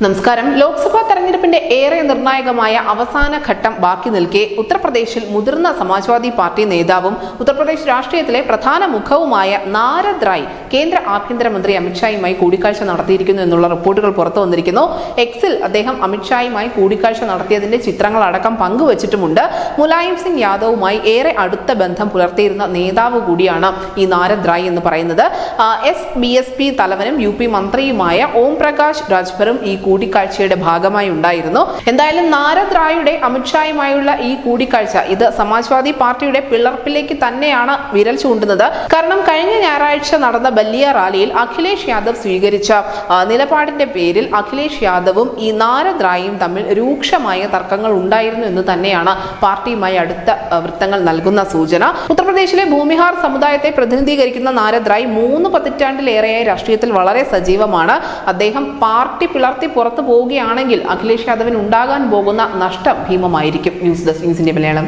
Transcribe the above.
നമസ്കാരം. ലോക്സഭാ തെരഞ്ഞെടുപ്പിന്റെ ഏറെ നിർണായകമായ അവസാന ഘട്ടം ബാക്കി നിൽക്കെ ഉത്തർപ്രദേശിൽ മുതിർന്ന സമാജ്വാദി പാർട്ടി നേതാവും ഉത്തർപ്രദേശ് രാഷ്ട്രീയത്തിലെ പ്രധാന മുഖവുമായ നാരദ് റായ് കേന്ദ്ര ആഭ്യന്തരമന്ത്രി അമിത്ഷായുമായി കൂടിക്കാഴ്ച നടത്തിയിരിക്കുന്നു എന്നുള്ള റിപ്പോർട്ടുകൾ പുറത്തു വന്നിരിക്കുന്നു. എക്സിൽ അദ്ദേഹം അമിത്ഷായുമായി കൂടിക്കാഴ്ച നടത്തിയതിന്റെ ചിത്രങ്ങളടക്കം പങ്കുവച്ചിട്ടുമുണ്ട്. മുലായം സിംഗ് യാദവുമായി ഏറെ അടുത്ത ബന്ധം പുലർത്തിയിരുന്ന നേതാവ് കൂടിയാണ് ഈ നാരദ് റായ് എന്ന് പറയുന്നത്. BSP തലവനും UP മന്ത്രിയുമായ ഓം പ്രകാശ് രാജ്ഭറും ഈ കൂടിക്കാഴ്ചയുടെ ഭാഗമായി ഉണ്ടായിരുന്നു. എന്തായാലും നാരദ് റായുടെ അമിത്ഷായുമായുള്ള ഈ കൂടിക്കാഴ്ച ഇത് സമാജ്വാദി പാർട്ടിയുടെ പിളർപ്പിലേക്ക് തന്നെയാണ് വിരൽ ചൂണ്ടുന്നത്. കാരണം കഴിഞ്ഞ ഞായറാഴ്ച നടന്ന ബല്ലിയ റാലിയിൽ അഖിലേഷ് യാദവ് സ്വീകരിച്ച നിലപാടിന്റെ പേരിൽ അഖിലേഷ് യാദവും ഈ നാരദ് റായും തമ്മിൽ രൂക്ഷമായ തർക്കങ്ങൾ ഉണ്ടായിരുന്നു എന്ന് തന്നെയാണ് പാർട്ടിയുമായി അടുത്ത വൃത്തങ്ങൾ നൽകുന്ന സൂചന. ഉത്തർപ്രദേശിലെ ഭൂമിഹാർ സമുദായത്തെ പ്രതിനിധീകരിക്കുന്ന നാരദ് റായ് 3 പതിറ്റാണ്ടിലേറെയായി രാഷ്ട്രീയത്തിൽ വളരെ സജീവമാണ്. അദ്ദേഹം പാർട്ടി പിളർത്തി പുറത്തു പോവുകയാണെങ്കിൽ അഖിലേഷ് യാദവിന് ഉണ്ടാകാൻ പോകുന്ന നഷ്ടം ഭീമമായിരിക്കും. News desk news India Malayalam.